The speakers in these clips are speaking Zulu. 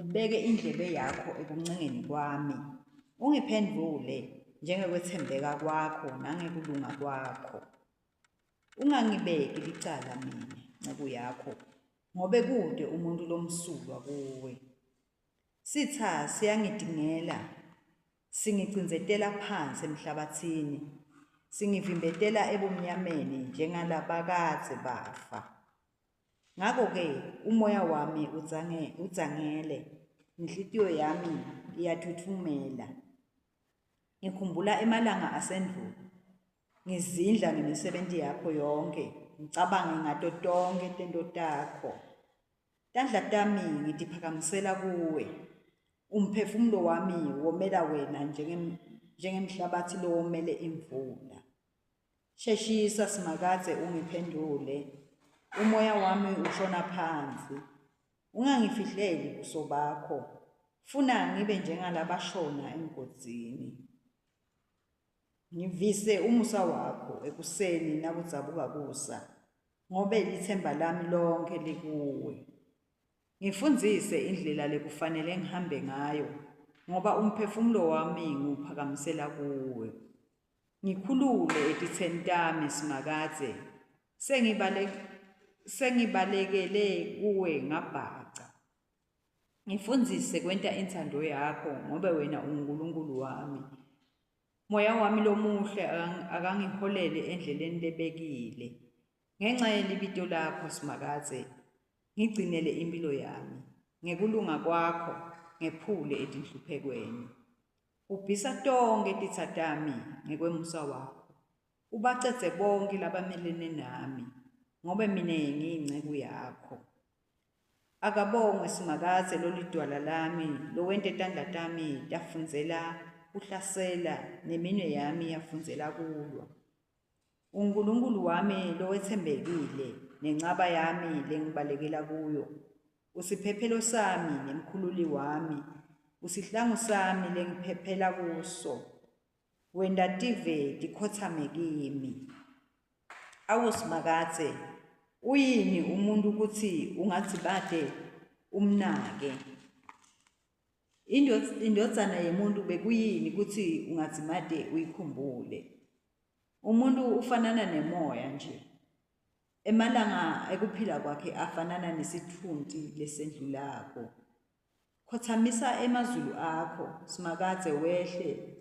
ubeke indlebe yakho ekuncengeni kwami, ungiphendvule njengekwethembeka kwakho nangekulunga kwakho. Ungangibeki licala mina, nceku yakho, ngobe kude umuntu lomsulwa kuwe. Sitha siyangidingela, singicindzetela phansi emhlabatsini, singivimbetela ebumnyameni njengalabakadze bafa. Ngako-ke umoya wami udzangele, inhlitiyo yami iyathuthumela. Ngikhumbula emalanga asendvulo, ngizindla ngemisebenti yakho yonke, ngicabange ngato tonkhe tento takho. Tandla tami ngitiphakamisela kuwe, umphefumulo wami womela wena njengemhlabathi lowomele imvula. Sheshisa simakadze ungiphendule, umoya wami ushona phansi. Ungangifihleli buso bakho, funa ngibe njengalabashona emgodzini. Ngivise umusa wakho ekuseni nakudzabuka kusa, ngobe lithemba lami lonke likuwe. Ngifundzise indlela lekufanele ngihambe ngayo, ngoba umphefumulo wami ngiwuphakamisela kuwe. Ngikhulule etitseni tami simakadze, sengibalekele kuwe ngabhaca. Ngifundzise kwenta intsando yakho, ngobe wena unguNkulunkulu wami. Moya wami lomuhle akangiholele endleleni lebekile. Ngenxa yelibito lakho simakadze, ngigcinele impilo yami. Ngekulunga kwakho ngephule etinhluphekweni. Ubhisa tonke titsa tami ngekwemusa wakho, ubacedze bonke labamelene nami, ngobe mine ngiyinceku yakho. Akabongwe simakadze lolidwala lami, lowente tandla tami tafundzela kuhlasela, neminwe yami yafundzela kulwa. UNkulunkulu wami lowetsembekile, nencaba yami lengibalekela kuyo. Usiphephelo sami nemkhululi wami, usihlangu sami lengiphephela kuso. Wenta tive tikhotsame kimi. Awu simakadze, uyini umuntu kutsi ungadzibate umnake? Indodzana yemuntu bekuyini kutsi ungadzimate uyikhumbule? Umuntu ufanana nemoya nje, emalanga ekuphila kwakhe afanana nesithunti lesendlulako. Khotsamisa emazulu akho simakadze, wehle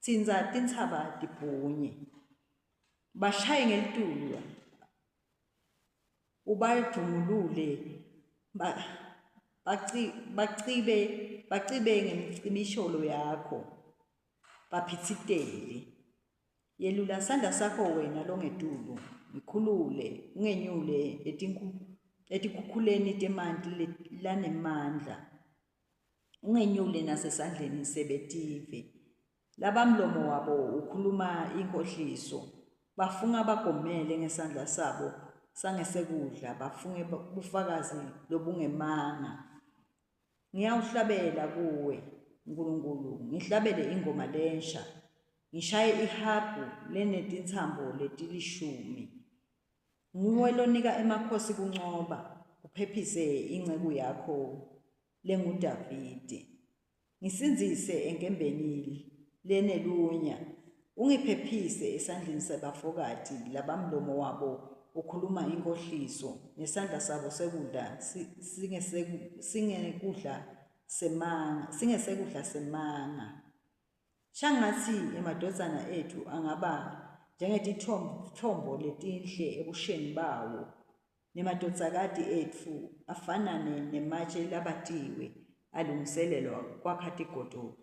tsindza tintsaba tibhunye. Bashaye ngelitulu, ubajungulule, bacibe ngemicibisholo yakho, baphitsitele. Yelula sandla sakho wena longetulu, ngikhulule, ungenyule etikhukhuleni temanti lanemandla. Ungenyule nasesandleni sebetive. Labamlomo wabo ukhuluma inkohliso, bafunga bagomele ngesandla sabo sangesekudla, bafunge bufakazi lobungemanga. Ngiyawuhlabela kuwe Nkulunkulu, ngihlabele ingoma lensha, ngishaye ihabhu lenetintsambo letilishumi. Nguwe lonika emakhosi kuncoba, uphephise inceku yakho lenguDavide. Ngisindzise enkembeni lenelunya, ungiphephise esandleni sabafokati labamlomo wabo ukhuluma inkohliso, nesandla sabo sekudla singesekudla semanga. Shangatsi emadodzana ethu angaba njengetithombo letinhle ebusheni bawo, nemadodzakati etfu afanane nematshe labatiwe alungiselelwa kwakha tigodlo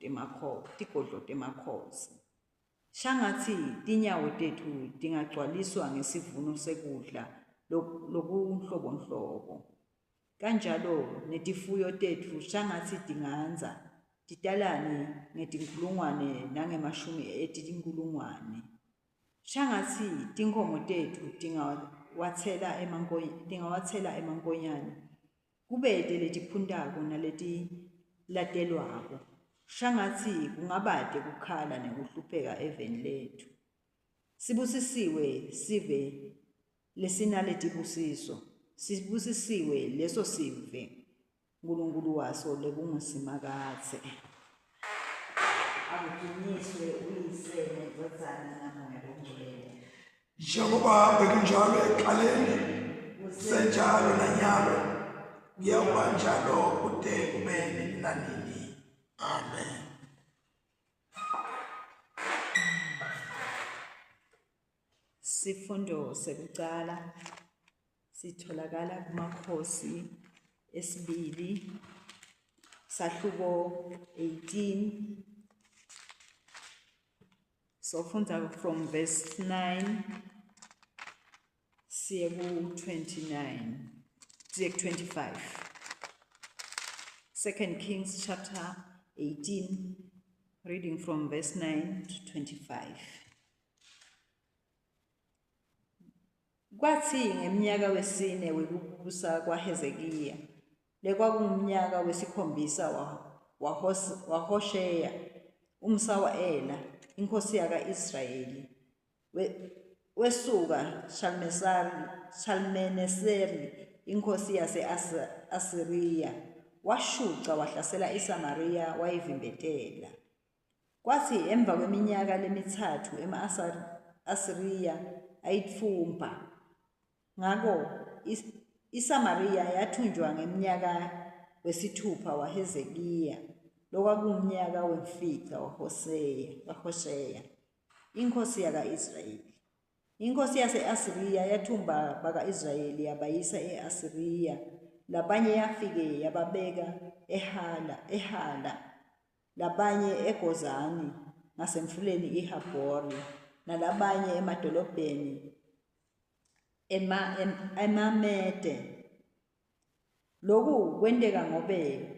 temakhosi. Shangatsi tinyawo tethu tingagcwaliswa ngesivuno sekudla lokunhlobonhlobo. Kanjalo netifuyo tethu shangatsi tingandza titalane ngetinkulungwane nangemashumi etinkulungwane. Shangatsi tinkhomo tethu tingawatsela emankonyane, kubete letiphuntako naletilatelwako. Shangatsi kungabate kukhala nekuhlupheka eveni lethu. Sibusisiwe sive lesinaletibusiso, sibusisiwe leso sive uNkulunkulu waso lekungusimakathe. Akudunyiswe uyise neNdodana naMoya oNgcwele. Njengoba bekunjalo ekuqaleni, senjalo nanyalo, kuyoba njalo kude kube nini nanini. Amen. Sifundo sekucala sitholakala kuMakhosi esibili sahluko 18. Sofunda from verse 9 siye ku 29 siye ku 25. 2 Kings chapter 18 reading from verse 9 to 25. Kwathi ngeminyaka wesine wekubusa kwaHezekiya, lekwakumnyaka wesikhombisa waHosheya umsawa-Ela inkosi yaka-Israyeli, wesuka Shalmaneseri inkosi yase-Asiriya, washuca wahlasela iSamariya wayivimbetela. Kwathi emva kweminyaka lemithathu ema-Asiriya ayitfumba. Ngako iSamariya yathunjwa ngeminyaka wesithupha waHezekiya, lokwakumnyaka wemfica waHosheya inkosi yaka-Israyeli. Inkosi yase-Asiriya yathumba baka-Israyeli yabayisa e-Asiriya, labanye yafike yababeka eHala, labanye eGozani ngasemfuleni iHabhori, nalabanye emadolobheni eMamede. Lokhu kwenteka ngobe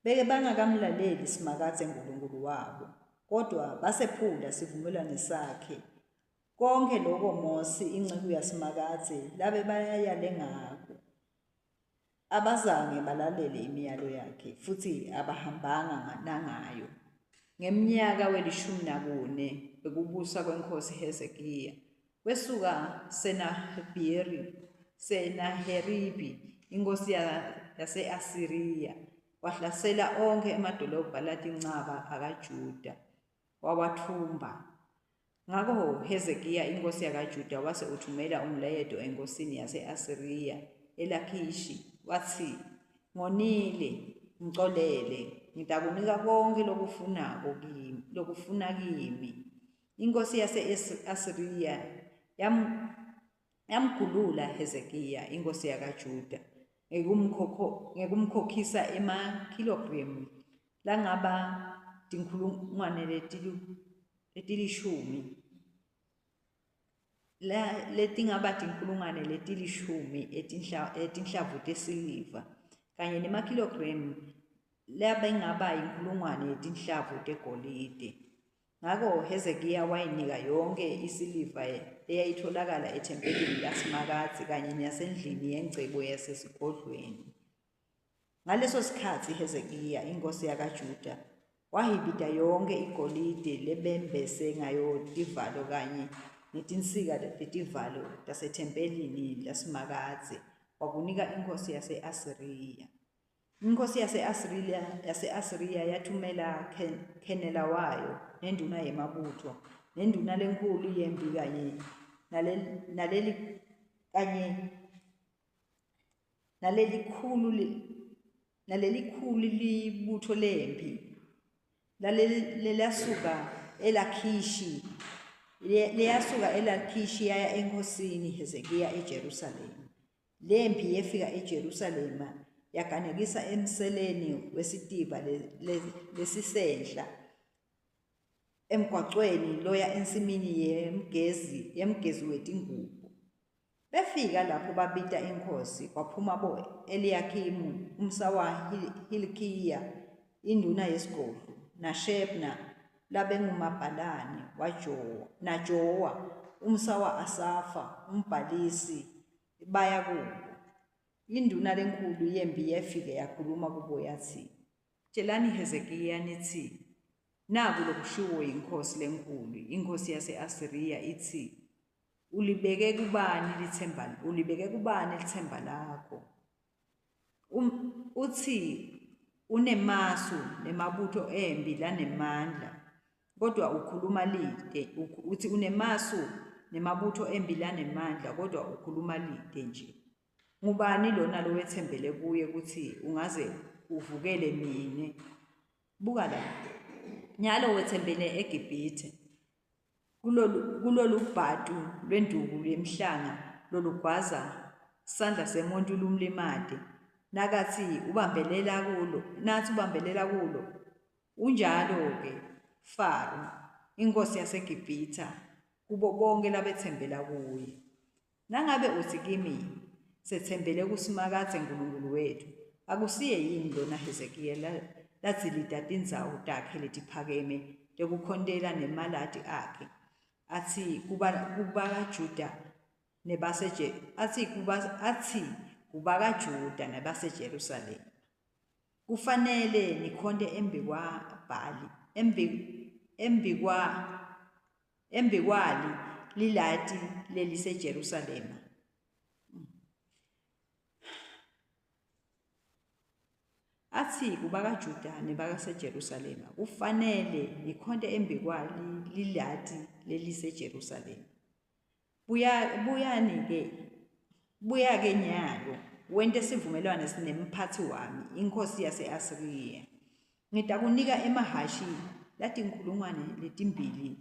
beke bangakamlaleli simakathe uNkulunkulu wabo, kodwa basephula sivumelwano sakhe. Konke lokho Mose inceku yasimakathe labe bayayale ngakho, abazange balalele imiyalo yakhe, futhi abahambanga nangayo. Ngeminyaka we-14 bekubusa kwenkosi Hezekiya, wesuka Senaheribi inkosi yase-Asiriya, wahlasela onke emadolobha latinqaba akaJuda wawathumba. Ngakho Hezekiya inkosi yakaJuda wase uthumela umlayeto enkosini yase-Asiriya eLakhishi, wathi, ngonile ngixolele, ngitakunika konke lokufuna kimi. Inkosi yase-Asiriya yamgulula Hezekiya inkosi yakaJuda ngekumkhokhisa emakhilogremu langaba tinkhulungwane letilishumi etinhlavu tesiliva, kanye nemakhilogremu labengaba inkhulungwane yetinhlavu tegolide. Ngako Hezekiya wayinika yonke isiliva eyayitholakala ethempelini lasimakathe kanye nasendlini yengcebo yasesigodlweni. Ngaleso sikhathi Hezekiya inkosi yakaJuda wahibita yonke igolide lebembese ngayo tivalo kanye netinsika tetivalo tasethempelini lasimakathe, wakunika inkosi yase-Asiriya. Inkosi yase-Asiriya yathumela Khenela wayo nenduna yemabutho nenduna lenkulu yempi kanye nalelikhulu libutho lempi leyasuka eLakhishi yaya enkosini Hezekiya eJerusalema. Lempi yefika eJerusalema yaganekisa emseleni wesitiba lesisehla emgwaqweni loya ensimini yemgezi wetingubo. Befika lapho babita inkosi, kwaphuma Eliyakimu umsawa Hilkiya induna yesigodlo, naShebna labengumabhalane naJowa umsawa Asafa umbhalisi baya kubo. Induna lenkulu yempi yafike yakhuluma kubo yathi, tshelani Hezekiya nithi, naku lokushiwo yinkosi lenkulu, inkosi yase-Asiriya ithi, ulibeke kubani lithemba lakho? uthi unemasu nemabutho embi lanemandla kodwa ukhuluma lide. Uthi unemasu nemabutho embi lanemandla kodwa ukhuluma lide nje. Ngubani lona lo wethembele kuye ukuthi ungaze uvukele mine? Buka la, nyalo wethembele eGibhithe kulolu bhatu lwenduku yemhlanga lolugwaza sandla semuntu lumlimade. Nakathi ubambelela kulo, unjalo-ke Faro inkosi yaseGibhithe kubo bonke labethembela kuye. Nangabe uthi kimi sethembele kuSimakadze Nkulunkulu wethu, akusiye yini lona Hezekiya lazilida tindzawo takhe letiphakeme tekukhontela nemalati akhe, athi kubakaJuda nebaseJerusalema, kufanele nikhonte embi kwali lilati leliseJerusalema. Athi kubakaJuda nebaseJerusalema, kufanele nikhonte embi kwali lilati leliseJerusalema. Buya-ke nyalo wente sivumelwano sinemphathi wami, inkosi yase-Asiriya. Ngitakunika emahashi latinkulungwane letimbili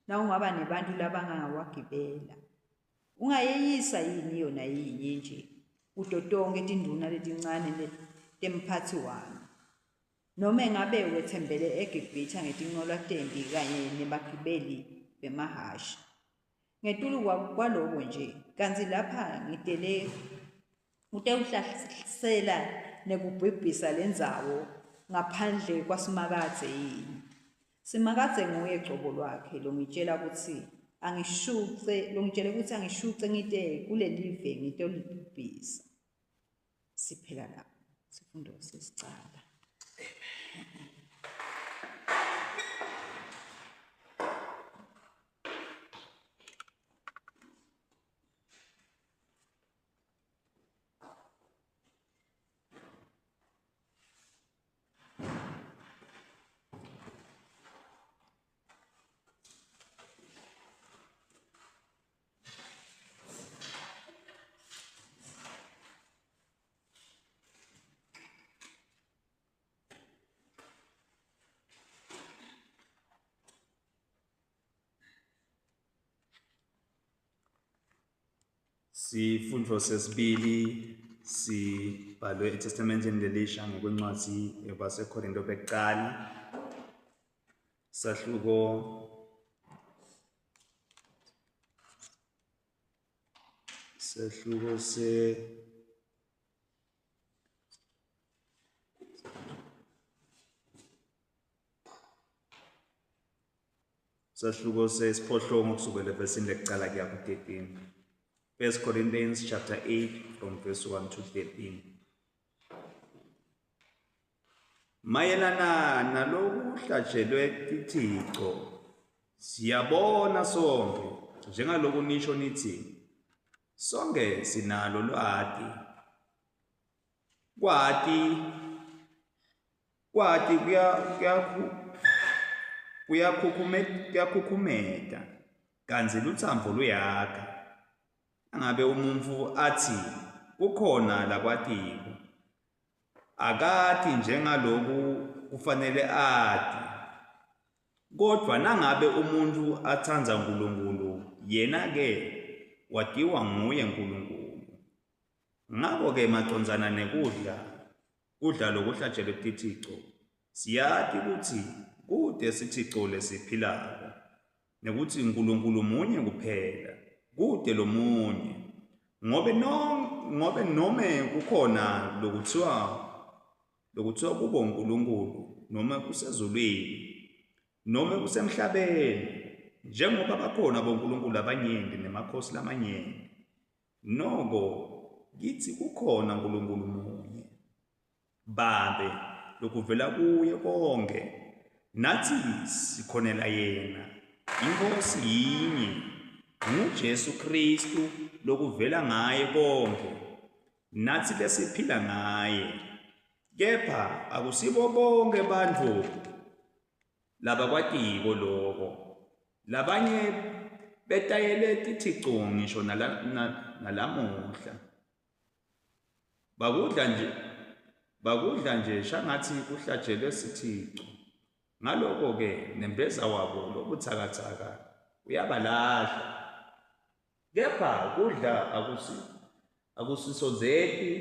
nawungaba nebantu labangawagibela. Ungayeyisa yini yona yinye nje kuto tonke tinduna letincane temphathi wami? Noma ngabe wethembele eGibhithe ngetinqola tembi kanye nebagibeli bemahashi. Ngetulu kwaloko nje, kanzi lapha utewuhlasela nekubhibhisa lendzawo ngaphandle kwaSimakadze yini? Simakadze nguye cobo lwakhe longitshela ukuthi angishuce ngite kulelive ngitolibhisa. Siphela lapho. Sifundo sesicala. Sifundo sesibili sibhalwe eTestamenteni lelisha ngokwencwadi yabaseKorinto bekuqala sahluko sesiphohlongo kusukela evesini lekuqala kuya ku-13. 1 Corinthians chapter 8 from verse 1 to 13. Mayelana naloku hlatshelwe tithixo, siyabona sonke njengaloku nisho nithi sonke sinalo lwati. Kwati kuyakhukhumeta kanzi lutsamvo luyakha. Angabe umuntu athi kukhona lakwatiko, akati njengaloku kufanele ati. Kodwa nangabe umuntu athandza uNkulunkulu, yena-ke watiwa nguye uNkulunkulu. Ngako-ke macondzana nekudla lokuhlatshelwe tithixo, siyati ukuthi kude sithixo lesiphilako, nekuthi uNkulunkulu munye kuphela, kude lo munye. Ngobe nome kukhona lokuthiwa kubo uNkulunkulu, noma kusezulwini, noma kusemhlabeni, njengoba bakhona bonkulunkulu abanyenti nemakhosi lamanyenti, noko kithi kukhona uNkulunkulu munye, Babe lokuvela kuye konke, nathi sikhonela yena, inkosi yinye, nguJesu Kristu lokuvela ngaye konke, nathi lesiphila ngaye. Kepha akusibo bonke bantfu labakwatiko loko. Labanye betayele tithixo ngisho nalamuhla. Bakudla nje shangathi kuhlajelwe sithixo. Ngaloko-ke nembeza wabo lobuthakathaka uyabalahla. Kepha kudla akusisozeki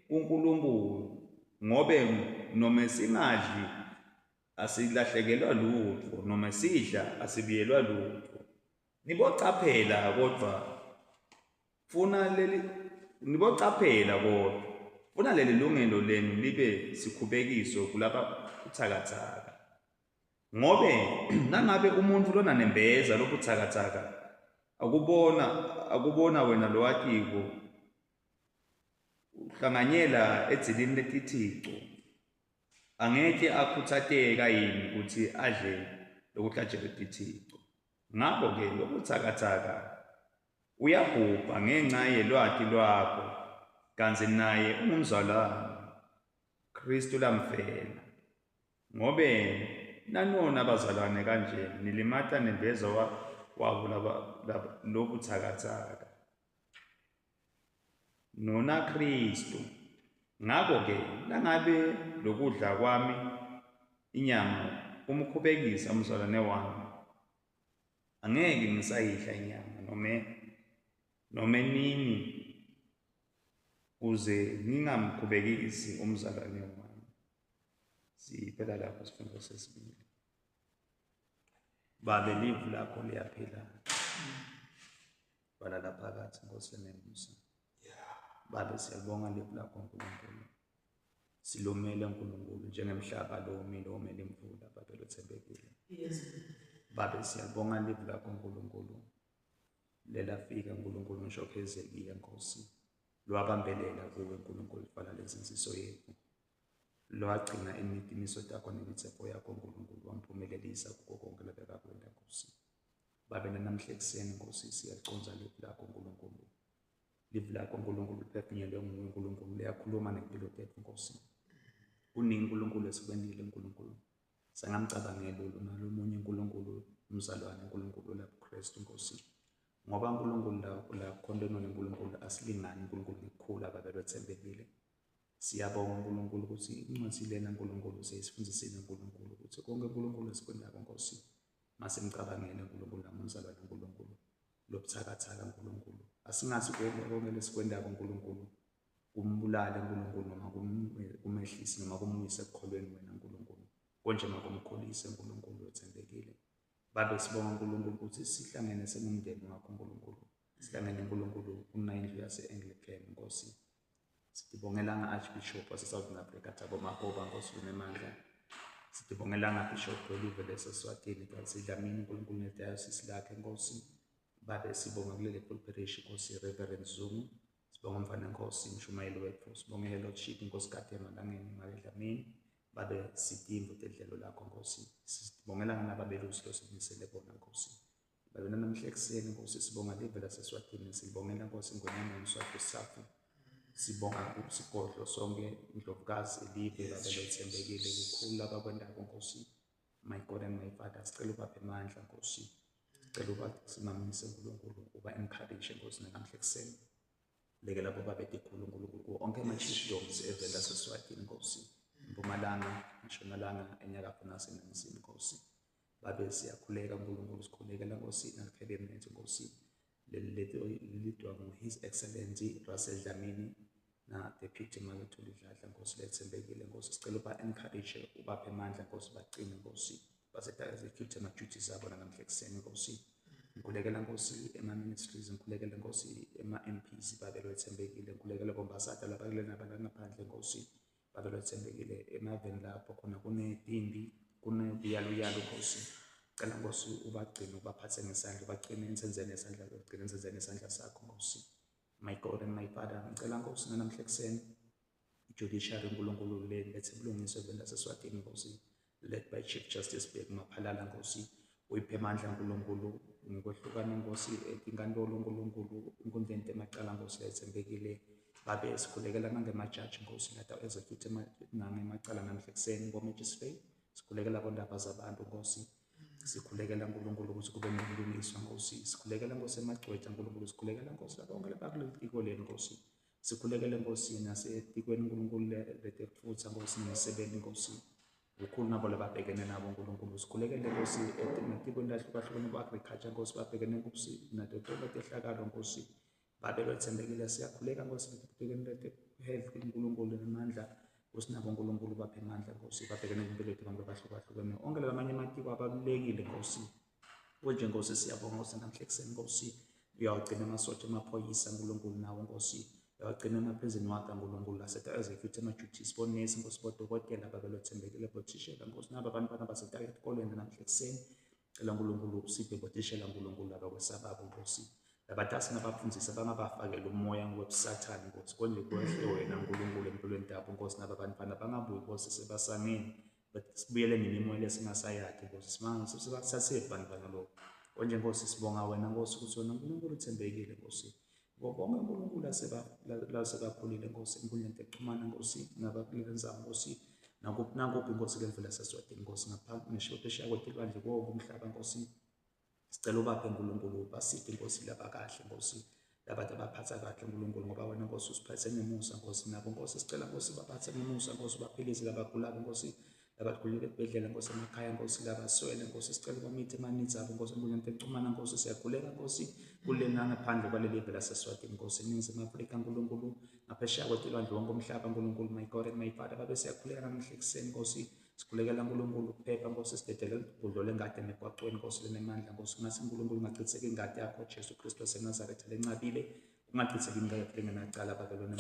kuNkulunkulu, ngobe noma singadli asilahlekelwa lutho, noma sidla asibiyelwa lutho. Nibocaphela kodwa funa leli lungelo lenu libe sikhubekiso kulaba buthakathaka. Ngobe nangabe umuntu lona nembeza lobuthakathaka akubona wena lowatiko uhlanganyela edzilini letithixo, angeke akhuthateka yini ukuthi adle lokuhlajelwe tithixo. Ngakho-ke lobuthakathaka uyabhubha ngenxa yelwati lwakho, kanti naye ungumzalwane, Kristu lamfela. Ngobe nanona abazalwane kanje nilimata nembeza wabo lobuthakathaka. Nona Kristu. Ngakho-ke nangabe lokudla kwami inyama umkhubekisa umzalwane wami, angeke ngisayidla inyama nome nini uze ngingamkhubekisi umzalwane wami. Siphela lapho isifundo sesibili. Babe livu lakho liyaphila. Balala phakathi Nkosi nemusa. Babe siyabonga livu lakho Nkulunkulu. Silomele Nkulunkulu njengemhlaba lo omele imvula, Babe lothembekile. Babe siyabonga livu lakho Nkulunkulu. Lelafika Nkulunkulu ngisho phezekile Nkosi. Lwabambelela kuwe Nkulunkulu fana lezinsiso yethu. Lwagcina imitimiso takho nemithetho yakho Nkulunkulu, wamphumelelisa kukho konke labekakwenda Nkosi. Babe namhla ekuseni Nkosi siyaconza livu lakho Nkulunkulu. Livu lakho Nkulunkulu liphefumulelwe nguwe Nkulunkulu, liyakhuluma nempilo tethu Nkosi. Uningi Nkulunkulu esikwendile Nkulunkulu. Sangamcabangela nalo munye Nkulunkulu, umzalwane Nkulunkulu lapho Kristu Nkosi. Ngoba Nkulunkulu la khondeno neNkulunkulu asilingani Nkulunkulu ngikhula Babe lothembekile. Siyabonga Nkulunkulu ukuthi incwadi lena Nkulunkulu seyisifundisile Nkulunkulu ukuthi konke Nkulunkulu esikwendako Nkosi masimcabangele Nkulunkulu namumzalwane Nkulunkulu lobuthakathaka Nkulunkulu. Asingazi konke lesikwendako Nkulunkulu kumbulale Nkulunkulu noma kumehlise noma kumuyise ekukholweni wena Nkulunkulu. Konje makumkholise Nkulunkulu othembekile. Babe sibonga Nkulunkulu ukuthi sihlangene sengumndeni wakho Nkulunkulu. Sihlangene Nkulunkulu kunayindlu yase-Anglican Nkosi. Sibongelanga Archbishop wase-Southern Africa Thabo Makgoba Nkosi unemandla. Sibongelanga Bishop Oliver leSeswatini kanti Dlamini Nkulunkulu nedayosisi lakhe Nkosi. Babe sibonga kuleli parish Nkosi Reverend Zungu. Sibonga mfana Nkosi mshumayeli wethu. Sibonga Lordship Nkosi Katema Langeni Mali Dlamini. Babe sidimba udedlelo lakho Nkosi. Sibongelanga nababelusi losimisele bona Nkosi. Babe namhla ekuseni Nkosi sibonga live laseSwatini. Sibongela Nkosi ngonyama umswati safu. Sibonga usigodlo sonke indlovukazi elive Babe lothembekile kukhulu abakwendako Nkosi. My God and my Father, sicela ubaphe amandla Nkosi. Sicela ubasimamisa Nkulunkulu, uba-encourage Nkosi namhla ekuseni. Lekela bo Babe dikhulu Nkulunkulu onke ama-chiefdoms evela seSwatini Nkosi. Mpumalanga, Ntshonalanga, enyakatho naseningizimu Nkosi. Babe siyakhuleka Nkulunkulu, sikhulekela Nkosi na-cabinet Nkosi. Lelidwa ngu-His Excellency Russell Dlamini na Deputy Makethu Lidladla Nkosi lethembekile Nkosi. Sicela uba-encourage, ubaphe amandla Nkosi, baqine Nkosi. Base-execute ama-duties abo namhla ekuseni Nkosi. Ngikhulekela Nkosi ema-ministries, ngikhulekela Nkosi ema-MPs Babe lothembekile. Ngikhulekela bombasada labakule nabalangaphandle Nkosi. Babe lothembekile emaveni lapho khona kunedimbi, kunebuyaluyalu Nkosi. Cela Nkosi ubagcine, ubaphathe ngesandla, ubagcine insenzeni yesandla, ubagcine insenzeni yesandla sakho Nkosi. My God and my Father, ngicela Nkosi namhla ekuseni i-judiciary Nkulunkulu lethe ubulungiswa evela seSwatini Nkosi, led by Chief Justice Bheki Maphalala Nkosi. Uyiphe amandla Nkulunkulu ngokwehlukana Nkosi enkantolo Nkulunkulu inkundla emacala Nkosi lethembekile. babe sikhulekela nangemajaji Nkosi execute nangemacala namhla ekuseni ngo-magistrate, sikhulekela abondaba zabantu Nkosi, sikhulekela Nkulunkulu ukuthi kube nobulungiswa Nkosi, sikhulekela Nkosi emagcwetha Nkulunkulu, sikhulekela Nkosi bonke bakuleli tiko leli Nkosi, sikhulekele Nkosi nasetikweni Nkulunkulu letefutha Nkosi nemisebenzi Nkosi, ukhulu nabo lababhekene nabo Nkulunkulu, sikhulekele Nkosi etikweni lahlukahlukene ku-agriculture Nkosi babhekene Nkosi nato tonke tehlakalo Nkosi, babe bethembekile siyakhuleka Nkosi etikweni lete-health Nkulunkulu namandla Nkosi nabo Nkulunkulu baphe amandla Nkosi babhekene nempilo yethu abantu bahlukahlukene onke lamanye amatiko abalulekile Nkosi. Konje Nkosi siyabonga Nkosi namhla ekuseni Nkosi uyawugcina amasotsha amaphoyisa Nkulunkulu nawo Nkosi, uyawugcina emaphrizini wakhe Nkulunkulu aseta-execute ama-duties bonesi Nkosi bodokotela babelethembekile bothishela Nkosi nabo abantwana basetikolweni namhla ekuseni cela Nkulunkulu usiphe bothishela Nkulunkulu abakwesababo Nkosi, labatasi nabafundisi bangabafakela umoya webusathane Nkosi, konje kwehle wena Nkulunkulu empilweni yabo Nkosi nabo abantwana bangabuyi Nkosi sebasangeni sibuyele nemimoya lesingasayathi Nkosi sasebantwana lokho. Konje Nkosi sibonga wena Nkosi ukuthi wena Nkulunkulu uthembekile Nkosi, bonke Nkulunkulu asebakhulile Nkosi enkundleni yokuxhumana Nkosi nabakulenzanga Nkosi nakuphi Nkosi kelivela saswadini Nkosi ngaphansi neshothesha kwetilwandle konke umhlaba Nkosi, sicela ubaphe Nkulunkulu basiphe Nkosi labakahle Nkosi, labantu abaphatha kahle Nkulunkulu ngoba wena Nkosi usiphathe ngemusa Nkosi nabo Nkosi sicela Nkosi baphathe ngemusa Nkosi baphilise labagulayo Nkosi, labakhulile ekubhedlela Nkosi emakhaya Nkosi, labaswele Nkosi sicela bamithe emanitsi abo Nkosi enkundleni yokuxhumana Nkosi, siyakhuleka Nkosi kule nangaphandle kwaleli vela saswadini Nkosi eNingizimu Afrika Nkulunkulu ngaphesheya kwetilwandle wonke umhlaba Nkulunkulu, my God and my Father babe siyakhuleka namhla ekuseni Nkosi, sikhulekela Nkulunkulu ukuphepha Nkosi sidedele ukudlula engadi emigwaqweni Nkosi lenemandla Nkosi, ngase Nkulunkulu ungachitheki ingadi yakho Jesu Kristu waseNazaretha lencabile, ungachitheki ingadi engenacala babelone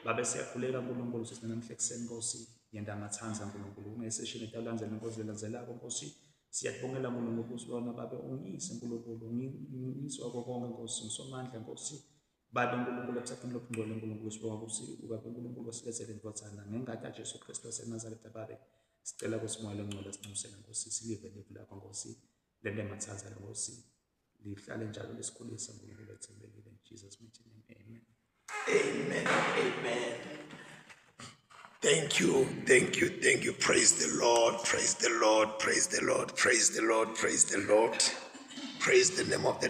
babe siyakhuleka Nkulunkulu sisi namhla ekuseni Nkosi yenda amathanza Nkulunkulu ungeseshini etalandzela Nkosi lelandzelako Nkosi, siyabongela Nkulunkulu ukuthi wona babe ungiyise Nkulunkulu ungiyiswa konke Nkosi ngisomandla Nkosi, babe Nkulunkulu ebusatini lobungcwele Nkulunkulu sibonga ukuthi ubabe Nkulunkulu wasilethele indvodzana ngengadi kaJesu Kristu waseNazaretha babe sicela ukuthi moya longcwele sinxusele Nkosi silive livu lakho Nkosi lende mathanza Nkosi lihlale njalo lesikhulisa Nkulunkulu ethembekile in Jesus mighty name, amen. Amen. Amen. Thank you. Praise the Lord. Praise the Lord. Praise the Lord. Praise the Lord. Praise the Lord. Praise the name of the Lord.